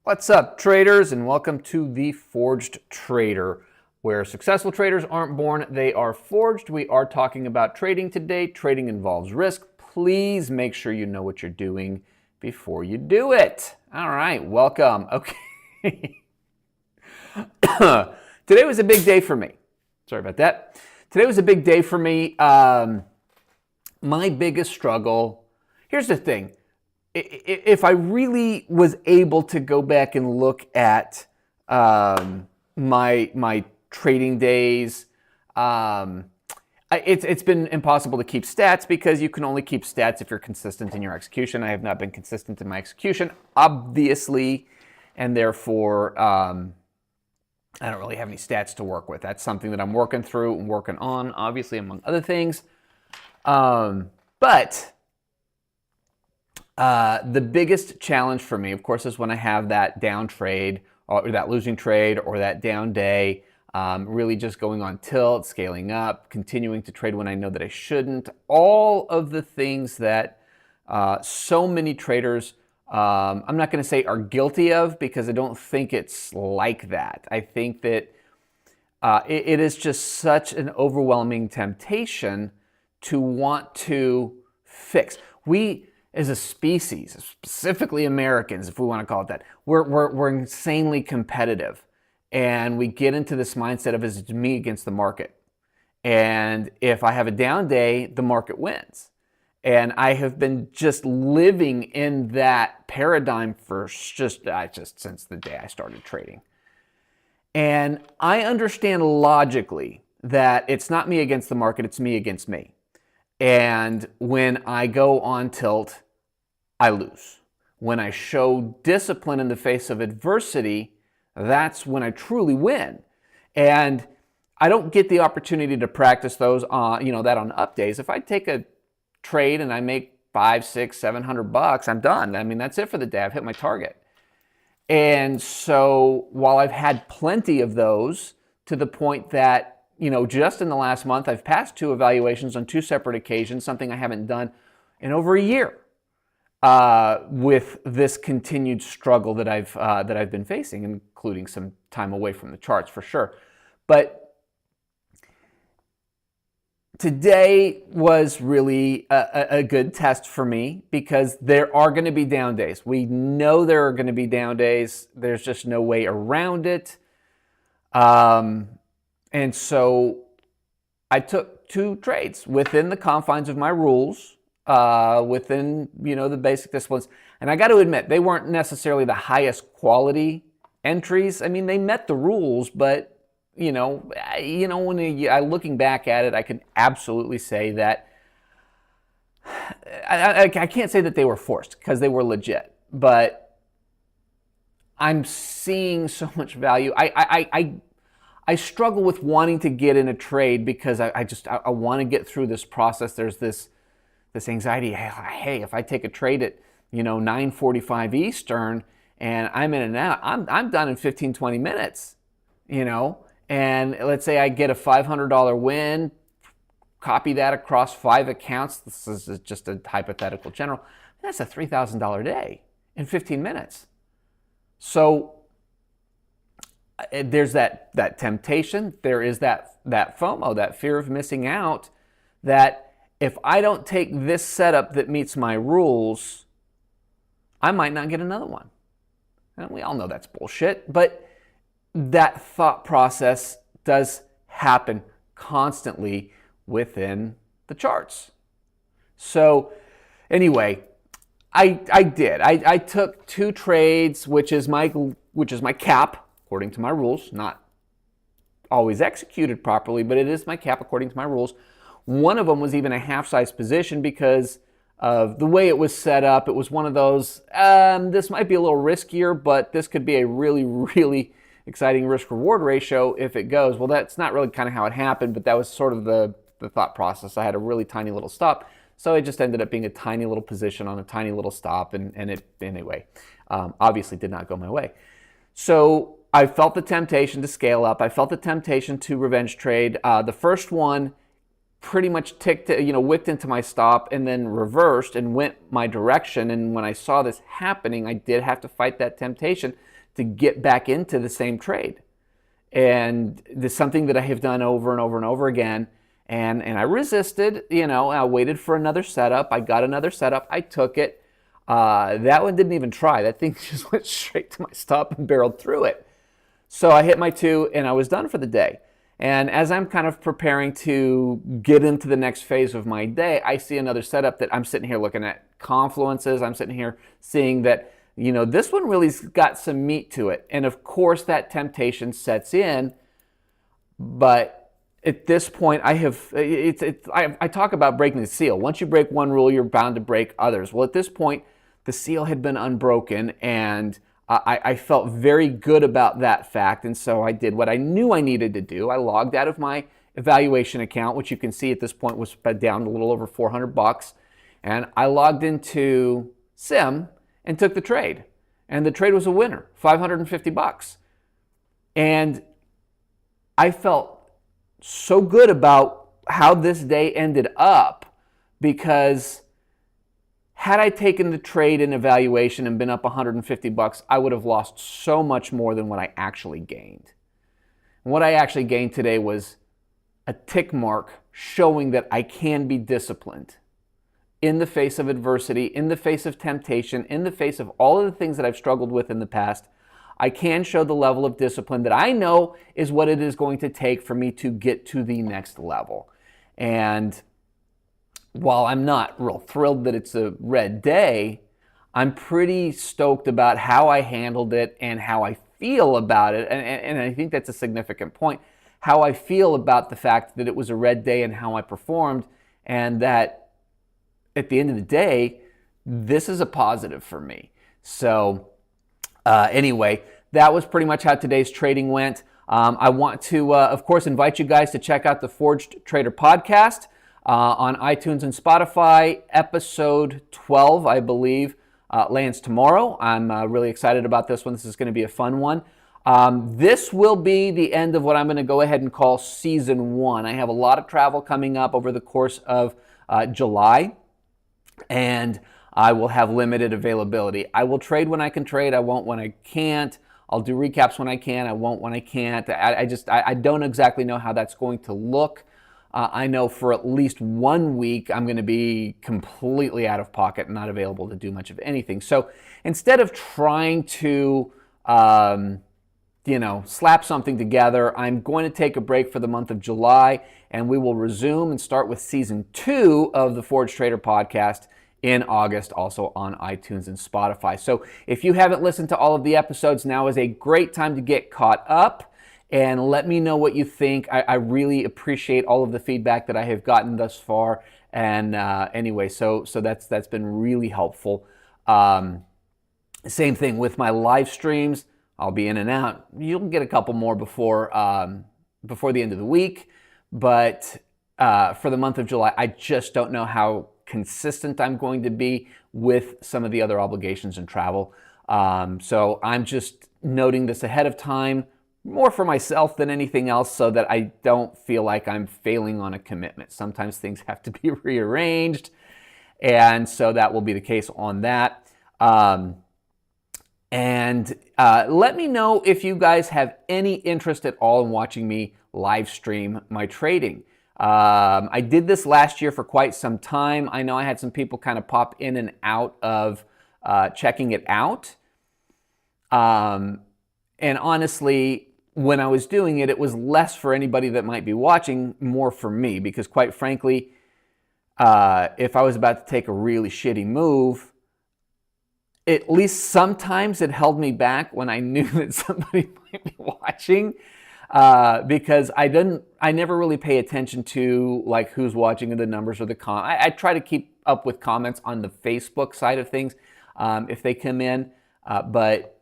What's up, traders, and welcome to The Forged Trader, where successful traders aren't born, they are forged. We are talking about trading today. Trading involves risk. Please make sure you know what you're doing before you do it. All right, welcome. Okay. Today was a big day for me. Sorry about that. Today was a big day for me. My biggest struggle, here's the thing. If I really was able to go back and look at my trading days, it's been impossible to keep stats because you can only keep stats if you're consistent in your execution. I have not been consistent in my execution, obviously, and therefore I don't really have any stats to work with. That's something that I'm working through and working on, obviously, among other things. But the biggest challenge for me, of course, is when I have that down trade or that losing trade or that down day, really just going on tilt, scaling up, continuing to trade when I know that I shouldn't. All of the things that so many traders, I'm not going to say are guilty of, because I don't think it's like that. I think that it is just such an overwhelming temptation to want to fix. We, as a species, specifically Americans, if we want to call it that, we're insanely competitive. And we get into this mindset of it's me against the market. And if I have a down day, the market wins. And I have been just living in that paradigm for just since the day I started trading. And I understand logically that it's not me against the market, it's me against me. And when I go on tilt, I lose. When I show discipline in the face of adversity, that's when I truly win. And I don't get the opportunity to practice those on, that on up days. If I take a trade and I make $500, $600, $700, I'm done. I mean, that's it for the day. I've hit my target. And so while I've had plenty of those, to the point that just in the last month, I've passed 2 evaluations on 2 separate occasions, something I haven't done in over a year, with this continued struggle that I've been facing, including some time away from the charts for sure. But today was really a good test for me, because there are going to be down days. We know there are going to be down days. There's just no way around it. And so I took 2 trades within the confines of my rules, within, the basic disciplines. And I got to admit, they weren't necessarily the highest quality entries. I mean, they met the rules, but, when looking back at it, I can absolutely say that I can't say that they were forced, because they were legit, but I'm seeing so much value. I struggle with wanting to get in a trade because I want to get through this process. There's this anxiety. Hey, if I take a trade at 9:45 Eastern and I'm in and out, I'm done in 15, 20 minutes. And let's say I get a $500 win, copy that across 5 accounts. This is just a hypothetical general. That's a $3,000 day in 15 minutes. So there's that temptation. There is that FOMO, that fear of missing out, that if I don't take this setup that meets my rules, I might not get another one. And we all know that's bullshit, but that thought process does happen constantly within the charts. So anyway, I did. I took 2 trades, which is my cap, according to my rules. Not always executed properly, but it is my cap according to my rules. One of them was even a half-size position because of the way it was set up. It was one of those, this might be a little riskier, but this could be a really, really exciting risk-reward ratio if it goes. Well, that's not really kind of how it happened, but that was sort of the thought process. I had a really tiny little stop, so it just ended up being a tiny little position on a tiny little stop, and it, anyway, obviously did not go my way. So I felt the temptation to scale up. I felt the temptation to revenge trade. The first one pretty much wicked into my stop and then reversed and went my direction. And when I saw this happening, I did have to fight that temptation to get back into the same trade. And this is something that I have done over and over and over again. And I resisted, I waited for another setup. I got another setup. I took it. That one didn't even try. That thing just went straight to my stop and barreled through it. So I hit my 2 and I was done for the day. And as I'm kind of preparing to get into the next phase of my day, I see another setup that I'm sitting here looking at confluences. I'm sitting here seeing that, this one really's got some meat to it. And of course that temptation sets in. But at this point, I talk about breaking the seal. Once you break one rule, you're bound to break others. Well, at this point, the seal had been unbroken, and I felt very good about that fact, and so I did what I knew I needed to do. I logged out of my evaluation account, which you can see at this point was down a little over $400, and I logged into Sim and took the trade. And the trade was a winner, $550. And I felt so good about how this day ended up, because had I taken the trade in evaluation and been up $150, I would have lost so much more than what I actually gained. And what I actually gained today was a tick mark showing that I can be disciplined in the face of adversity, in the face of temptation, in the face of all of the things that I've struggled with in the past. I can show the level of discipline that I know is what it is going to take for me to get to the next level. And while I'm not real thrilled that it's a red day, I'm pretty stoked about how I handled it and how I feel about it. And I think that's a significant point. How I feel about the fact that it was a red day and how I performed, and that at the end of the day, this is a positive for me. So anyway, that was pretty much how today's trading went. I want to, of course, invite you guys to check out the Forged Trader podcast. On iTunes and Spotify. Episode 12, I believe, lands tomorrow. I'm really excited about this one. This is going to be a fun one. This will be the end of what I'm going to go ahead and call Season 1. I have a lot of travel coming up over the course of July, and I will have limited availability. I will trade when I can trade. I won't when I can't. I'll do recaps when I can. I won't when I can't. I don't exactly know how that's going to look. I know for at least 1 week I'm going to be completely out of pocket and not available to do much of anything. So instead of trying to, slap something together, I'm going to take a break for the month of July, and we will resume and start with Season 2 of the Forged Trader podcast in August, also on iTunes and Spotify. So if you haven't listened to all of the episodes, now is a great time to get caught up. And let me know what you think. I really appreciate all of the feedback that I have gotten thus far. And anyway, so that's been really helpful. Same thing with my live streams. I'll be in and out. You'll get a couple more before the end of the week. But for the month of July, I just don't know how consistent I'm going to be with some of the other obligations and travel. So I'm just noting this ahead of time, more for myself than anything else, so that I don't feel like I'm failing on a commitment. Sometimes things have to be rearranged, and so that will be the case on that. Let me know if you guys have any interest at all in watching me live stream my trading. I did this last year for quite some time. I know I had some people kind of pop in and out of checking it out. And honestly, when I was doing it, it was less for anybody that might be watching, more for me, because quite frankly, if I was about to take a really shitty move, at least sometimes it held me back when I knew that somebody might be watching, because I never really pay attention to like who's watching and the numbers or the I try to keep up with comments on the Facebook side of things if they come in, but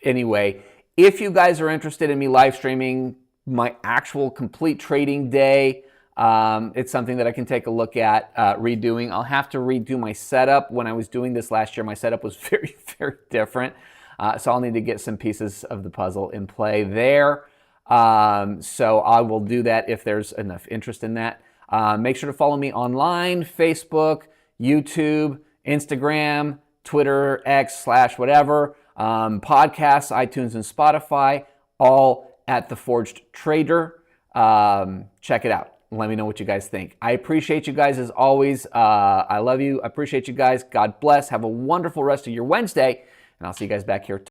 anyway, if you guys are interested in me live streaming my actual complete trading day, it's something that I can take a look at redoing. I'll have to redo my setup. When I was doing this last year, my setup was very, very different. So I'll need to get some pieces of the puzzle in play there. So I will do that if there's enough interest in that. Make sure to follow me online, Facebook, YouTube, Instagram, Twitter, X / whatever, podcasts, iTunes, and Spotify, all at The Forged Trader. Check it out. Let me know what you guys think. I appreciate you guys as always. I love you. I appreciate you guys. God bless. Have a wonderful rest of your Wednesday, and I'll see you guys back here